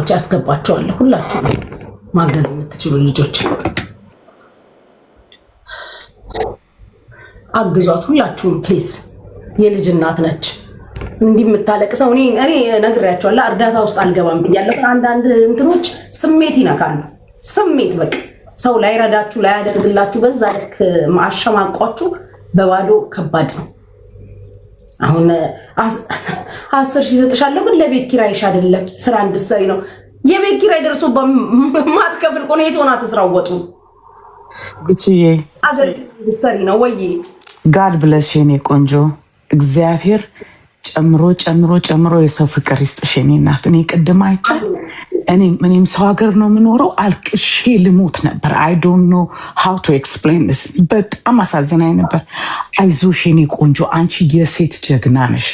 ቻናሎች ያስገባቸዋለሁ። ሁላችሁ ማገዝ የምትችሉ ልጆች አግዟት። ሁላችሁም ፕሊዝ። የልጅ እናት ነች እንዲህ የምታለቅሰው። እኔ ነግሬያቸዋለሁ፣ እርዳታ ውስጥ አልገባም ብያለሁ። አንዳንድ እንትኖች ስሜት ይነካሉ። ስሜት በቃ ሰው ላይረዳችሁ ላያደርግላችሁ በዛ ልክ ማሸማቋችሁ በባዶ ከባድ ነው። አሁን 10,000 ሰጥሻለሁ ግን ለቤት ኪራይሽ አይደለም ስራ እንድትሰሪ ነው። የቤት ኪራይ ደርሶ በማትከፍል ቆኔት ሆና ተስራወጡ ጉቺዬ አገር እንድትሰሪ ነው ወይ? ጋድ ብለሽ የኔ ቆንጆ እግዚአብሔር ጨምሮ ጨምሮ ጨምሮ የሰው ፍቅር ይስጥሽ የኔ እናት። እኔ ቅድም አይቻል እኔም ሰው ሀገር ነው የምኖረው፣ አልቅሼ ልሞት ነበር። አይ ዶንት ኖ ሃው ቱ ኤክስፕሌን ዲስ። በጣም አሳዝናኝ ነበር። አይዞሽ የኔ ቆንጆ አንቺ የሴት ጀግና ነሽ።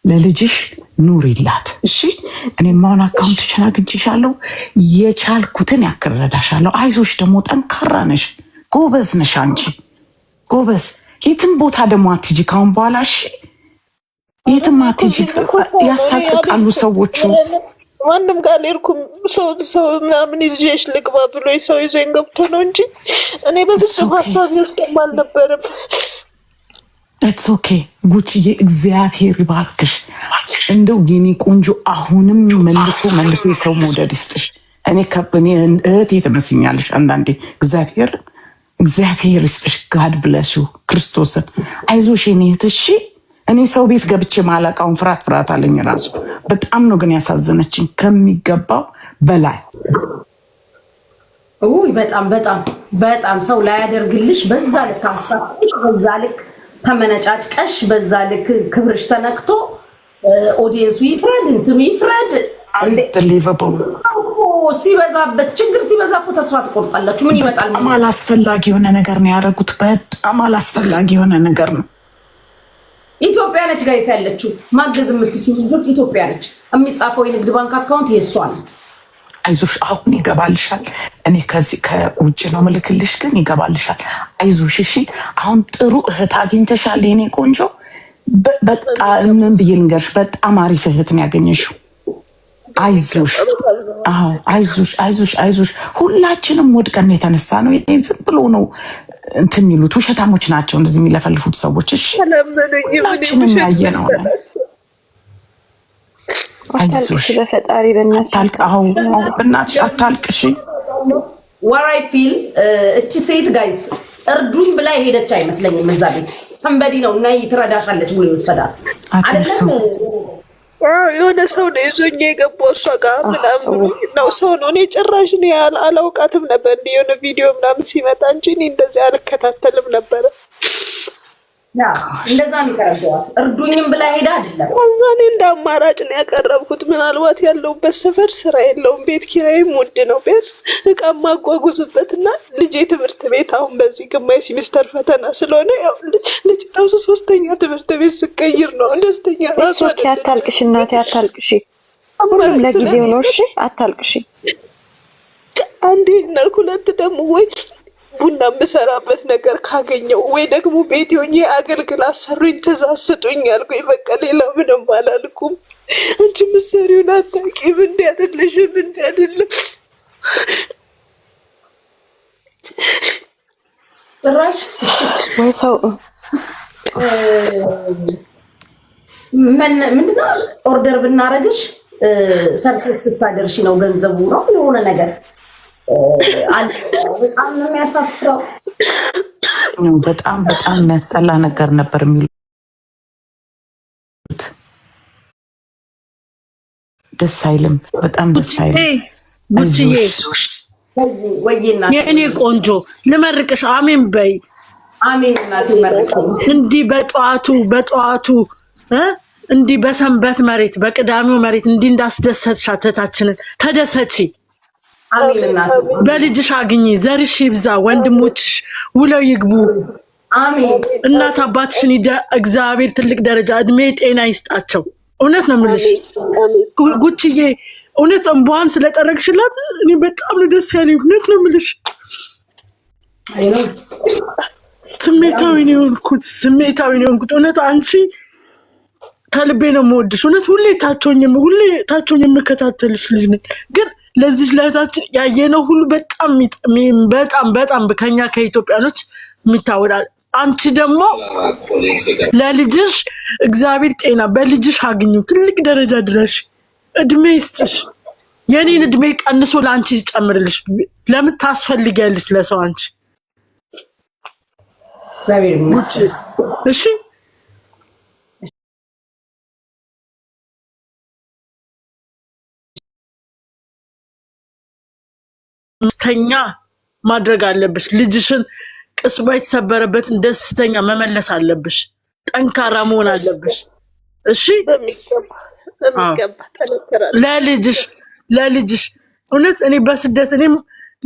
ለልጅሽ ኑሪላት እሺ። እኔም አሁን አካውንትሽን አግኝቼሻለሁ፣ የቻልኩትን ያክል እረዳሻለሁ። አይዞሽ ደግሞ ጠንካራ ነሽ፣ ጎበዝ ነሽ አንቺ ጎበዝ። የትም ቦታ ደግሞ አትሂጂ ካሁን በኋላ እሺ። የትም አትሂጂ፣ ያሳቅቃሉ ሰዎቹ። ማንም ጋር ሌርኩም ሰው ምናምን ይዤሽ ልግባ ብሎ ሰው ይዞኝ ገብቶ ነው እንጂ እኔ በፍጹም ሀሳቢ ውስጥ አልነበረም። ኢትስ ኦኬ ጉቺዬ፣ እግዚአብሔር ይባርክሽ። እንደው የኔ ቆንጆ አሁንም መልሶ የሰው መውደድ ይስጥሽ። እኔ እህቴ ትመስኛለሽ አንዳንዴ። እግዚአብሔር ይስጥሽ። ጋድ ብለሽ ክርስቶስን። አይዞሽ የኔ እህት እሺ። እኔ ሰው ቤት ገብቼ ማለቃውን ፍርሃት አለኝ ራሱ። በጣም ነው ግን ያሳዘነችኝ ከሚገባው በላይ። በጣም ሰው ላይ ያደርግልሽ። በዛ ልክ አሳፍሽ፣ በዛ ልክ ተመነጫጭቀሽ፣ በዛ ልክ ክብርሽ ተነክቶ ኦዲየንሱ ይፍረድ እንትኑ ይፍረድ። ሲበዛበት ችግር ሲበዛ እኮ ተስፋ ትቆርጣላችሁ። ምን ይመጣል? በጣም አላስፈላጊ የሆነ ነገር ነው ያደረጉት። በጣም አላስፈላጊ የሆነ ነገር ነው። ኢትዮጵያ ነች ጋይስ ያለችው። ማገዝ የምትችሉ ልጆች ኢትዮጵያ ነች። የሚጻፈው የንግድ ባንክ አካውንት የሷ ነው። አይዞሽ አሁን ይገባልሻል። እኔ ከዚህ ከውጭ ነው ምልክልሽ፣ ግን ይገባልሻል። አይዞሽ እሺ። አሁን ጥሩ እህት አግኝተሻል የኔ ቆንጆ። በጣም ምን ብዬ ልንገርሽ፣ በጣም አሪፍ እህት ነው ያገኘሽው። አይዞሽ። አዎ አይዞሽ። ሁላችንም ወድቀን የተነሳ ነው። ዝም ብሎ ነው እንትን የሚሉት ውሸታሞች ናቸው እንደዚህ የሚለፈልፉት ሰዎች። እሺ ሁላችንም ያየነው ነው። አይዞሽ በፈጣሪ በእናትሽ አታልቅሽ። ወራይ ፊል እቺ ሴት ጋይስ እርዱኝ ብላ ሄደች አይመስለኝም። እዛ ቤት ሰንበዲ ነው እና ትረዳሻለች ብሎ ይወሰዳት አይደለም። የሆነ ሰው ነው ይዞኝ የገባው እሷ ጋር ምናምን ነው ሰው ነው። እኔ ጭራሽ እኔ አላውቃትም ነበር። እንደ የሆነ ቪዲዮ ምናምን ሲመጣ እንጂ እኔ እንደዚህ አልከታተልም ነበረ። እንደዛ ነው ያቀረበዋት። እርዱኝም ብላ ሄዳ አይደለም። እኔ እንደ አማራጭ ነው ያቀረብኩት። ምናልባት ያለውበት ሰፈር ስራ የለውም፣ ቤት ኪራይም ውድ ነው። ቢያንስ እቃ ማጓጉዝበትና ልጄ ትምህርት ቤት አሁን በዚህ ግማሽ ሲሚስተር ፈተና ስለሆነ ያው ልጅ ራሱ 3ኛ ትምህርት ቤት ስቀይር ነው ደስተኛ ራሱ። አታልቅሽ እናቴ አታልቅሽ። ሁሉም ለጊዜው ነው እሺ፣ አታልቅሽ። አንዴ እናልኩ ሁለት ደግሞ ወይ ቡና የምሰራበት ነገር ካገኘው ወይ ደግሞ ቤት ሆኜ አገልግል አሰሩኝ ትእዛዝ ስጡኝ አልኩኝ። በቃ ሌላ ምንም አላልኩም። አንቺ ምሰሪውን አታውቂም፣ እንዲህ አይደለሽም፣ እንዲህ አይደለም ጭራሽ ወይ ሰው ምንድነው ኦርደር ብናረግሽ ሰርተት ስታደርሺ ነው ገንዘቡ ነው የሆነ ነገር በጣም ነው የሚያሳፍረው። በጣም የሚያስጠላ ነገር ነበር የሚሉት። ደስ አይልም፣ በጣም ደስ አይልም። የእኔ ቆንጆ ልመርቅሽ። አሜን በይ። አሜን እናቴ መርቀኝ። እንዲህ በጠዋቱ እንዲህ በሰንበት መሬት በቅዳሜው መሬት እንዲህ እንዳስደሰትሻት እህታችንን ተደሰቺ። በልጅሽ አግኚ፣ ዘርሽ ይብዛ፣ ወንድሞችሽ ውለው ይግቡ። አሜን። እናት አባትሽን እግዚአብሔር ትልቅ ደረጃ እድሜ ጤና ይስጣቸው። እውነት ነው የምልሽ ጉቺዬ፣ እውነት እንቧን ስለጠረግሽላት እኔ በጣም ነው ደስ ያለኝ። እውነት ነው የምልሽ ስሜታዊ ነው የሆንኩት። እውነት አንቺ ከልቤ ነው የምወድሽ። እውነት ሁሌ ታቾኝ የምከታተልሽ ልጅ ነኝ። ግን ለዚህ ለእህታችን ያየነው ሁሉ በጣም ከኛ ከኢትዮጵያኖች የሚታወዳል። አንቺ ደግሞ ለልጅሽ እግዚአብሔር ጤና በልጅሽ አግኙ፣ ትልቅ ደረጃ ድረሽ፣ እድሜ ይስጥሽ። የኔን እድሜ ቀንሶ ለአንቺ ይጨምርልሽ። ለምን ታስፈልጊያለሽ ለሰው አንቺ። እግዚአብሔር ይመስገን። እሺ ደስተኛ ማድረግ አለብሽ ልጅሽን። ቅስባ የተሰበረበትን ደስተኛ መመለስ አለብሽ። ጠንካራ መሆን አለብሽ። እሺ ለልጅሽ እውነት እኔ በስደት እኔም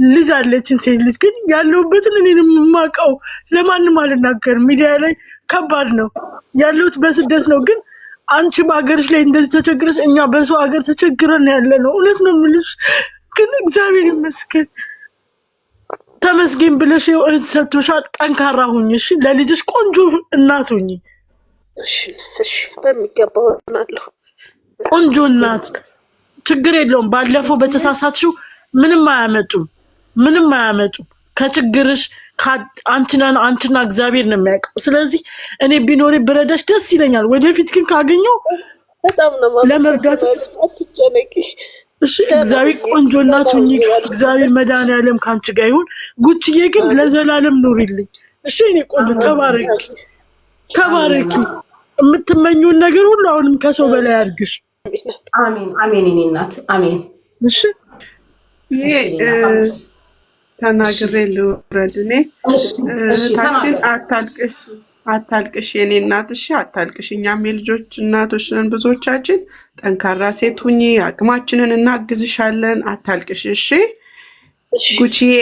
ልጅ አለችን ሴት ልጅ፣ ግን ያለሁበትን እኔንም የማውቀው ለማንም አልናገርም። ሚዲያ ላይ ከባድ ነው ያለሁት፣ በስደት ነው። ግን አንቺ በሀገርሽ ላይ እንደዚህ ተቸግረሽ፣ እኛ በሰው ሀገር ተቸግረን ያለ ነው። እውነት ነው የምልሽ። ግን እግዚአብሔር ይመስገን ተመስገን ብለሽ እህት ሰጥቶሻል። ጠንካራ ሁኚ እሺ። ለልጅሽ ቆንጆ እናት ሁኚ እሺ። በሚገባው ሆናለሁ። ቆንጆ እናት ችግር የለውም። ባለፈው በተሳሳትሽው ምንም አያመጡም። ከችግርሽ አንቺና እግዚአብሔር ነው የሚያውቀው። ስለዚህ እኔ ቢኖር ብረዳሽ ደስ ይለኛል። ወደፊት ግን ካገኘው በጣም ነው ለመርዳት አትጨነቂ። እሺ። እግዚአብሔር ቆንጆ እናት ሁኚ። እግዚአብሔር መድኃኒዓለም ካንቺ ጋር ይሁን። ጉቺዬ ግን ለዘላለም ኑሪልኝ እሺ። እኔ ቆንጆ ተባረኪ። የምትመኙን ነገር ሁሉ አሁንም ከሰው በላይ አድርግሽ። አሜን እኔ እናት አሜን። እሺ ተናግሬ ልውረድ። እኔ አታልቅሽ የኔ እናት እሺ፣ አታልቅሽ። እኛም የልጆች እናቶች ነን ብዙዎቻችን። ጠንካራ ሴት ሁኚ፣ አቅማችንን እናግዝሻለን። አታልቅሽ እሺ። ጉቺዬ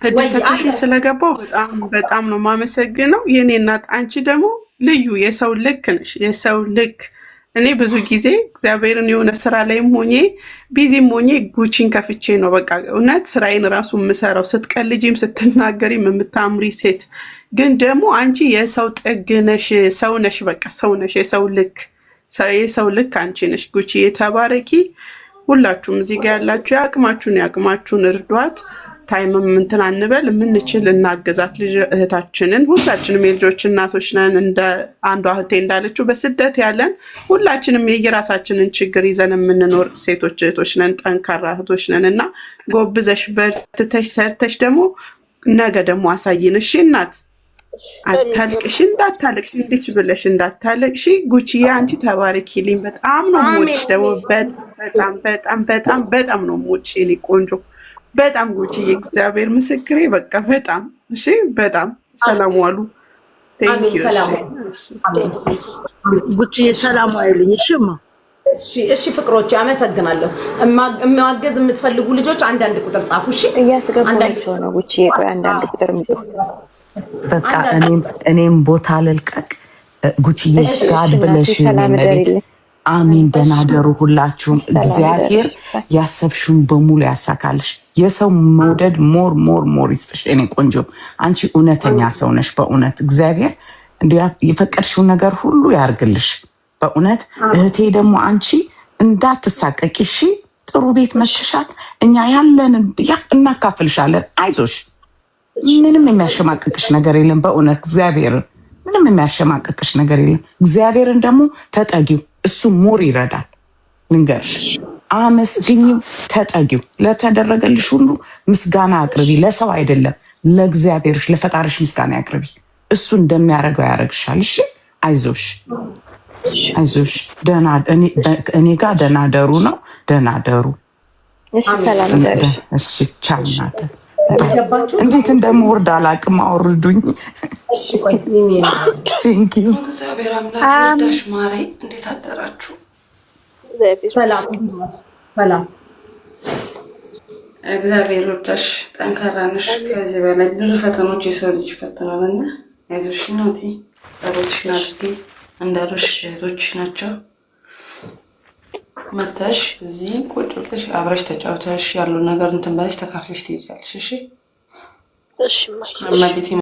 እድል ሰጥተሽኝ ስለገባው በጣም ነው የማመሰግነው የኔ እናት። አንቺ ደግሞ ልዩ የሰው ልክ ነሽ፣ የሰው ልክ። እኔ ብዙ ጊዜ እግዚአብሔርን የሆነ ስራ ላይም ሆኜ ቢዚም ሆኜ ጉቺን ከፍቼ ነው በቃ እውነት ስራዬን ራሱ የምሰራው። ስትቀልጂም ስትናገሪም የምታምሪ ሴት፣ ግን ደግሞ አንቺ የሰው ጥግ ነሽ፣ ሰው ነሽ፣ በቃ ሰው ነሽ፣ የሰው ልክ አንቺ ነሽ። ጉቺዬ ተባረኪ። ሁላችሁም እዚህ ጋር ያላችሁ ያቅማችሁን እርዷት። ታይምም እንትን አንበል፣ የምንችል እናገዛት ልጅ እህታችንን። ሁላችንም የልጆች እናቶች ነን። እንደ አንዷ እህቴ እንዳለችው በስደት ያለን ሁላችንም የየራሳችንን ችግር ይዘን የምንኖር ሴቶች እህቶች ነን፣ ጠንካራ እህቶች ነን እና ጎብዘሽ በርትተሽ ሰርተሽ ደግሞ ነገ ደግሞ አሳይን እሺ እናት። አታልቅሽ፣ እንዳታለቅሽ፣ እንዴት ብለሽ እንዳታለቅሽ። ጉቺዬ አንቺ ተባረኪልኝ። በጣም ነው የምወድሽ፣ ደግሞ በጣም ነው የምወድሽ የኔ ቆንጆ። በጣም ጉቺዬ እግዚአብሔር ምስክሬ። በቃ በጣም እሺ። በጣም ሰላም ዋሉ። ጉቺዬ ሰላም ዋይልኝ እሺማ። እሺ ፍቅሮቼ አመሰግናለሁ። ማገዝ የምትፈልጉ ልጆች አንዳንድ ቁጥር ጻፉ እሺ። እያስገባቸው ነው ጉቺዬ። ቆይ አንዳንድ ቁጥር የሚጽፉ በቃ እኔም ቦታ ልልቀቅ። ጉቺዬ ጋድ ብለሽ አሚን። ደህና ደሩ ሁላችሁም። እግዚአብሔር ያሰብሽውን በሙሉ ያሳካልሽ። የሰው መውደድ ሞር ይስጥሽ የኔ ቆንጆ። አንቺ እውነተኛ ሰው ነሽ በእውነት። እግዚአብሔር የፈቀድሽው ነገር ሁሉ ያርግልሽ በእውነት። እህቴ ደግሞ አንቺ እንዳትሳቀቂ እሺ። ጥሩ ቤት መችሻል። እኛ ያለንን እናካፍልሻለን። አይዞሽ። ምንም የሚያሸማቅቅሽ ነገር የለም በእውነት። እግዚአብሔርን ምንም የሚያሸማቅቅሽ ነገር የለም። እግዚአብሔርን ደግሞ ተጠጊው፣ እሱ ሞር ይረዳል። ልንገርሽ፣ አመስግኝው፣ ተጠጊው። ለተደረገልሽ ሁሉ ምስጋና አቅርቢ። ለሰው አይደለም ለእግዚአብሔርሽ ለፈጣሪሽ ምስጋና አቅርቢ። እሱ እንደሚያደርገው ያደርግሻል። እሺ አይዞሽ። እኔ ጋር ደህና ደሩ ነው። ደህና ደሩ። እሺ ቻው እናቴ። እንዴት እንደምወርድ አላውቅም። አውርዱኝ። ቴንኪው። እግዚአብሔር አምላክ ይርዳሽ ማሬ። እንዴት አደራችሁ? ሰላም። እግዚአብሔር ይርዳሽ። ጠንካራ ነሽ። ከዚህ በላይ ብዙ ፈተኖች የሰው ልጅ ይፈተናልና አይዞሽ እናቴ። ጸሎትሽን አድርጊ። እንዳሉሽ እህቶችሽ ናቸው። መተሽ እዚህ ቁጭ ብለሽ አብረሽ ተጫውተሽ ያለው ነገር እንትን በለሽ ተካፍለሽ ትይዛለሽ። እሺ እሺ ማይ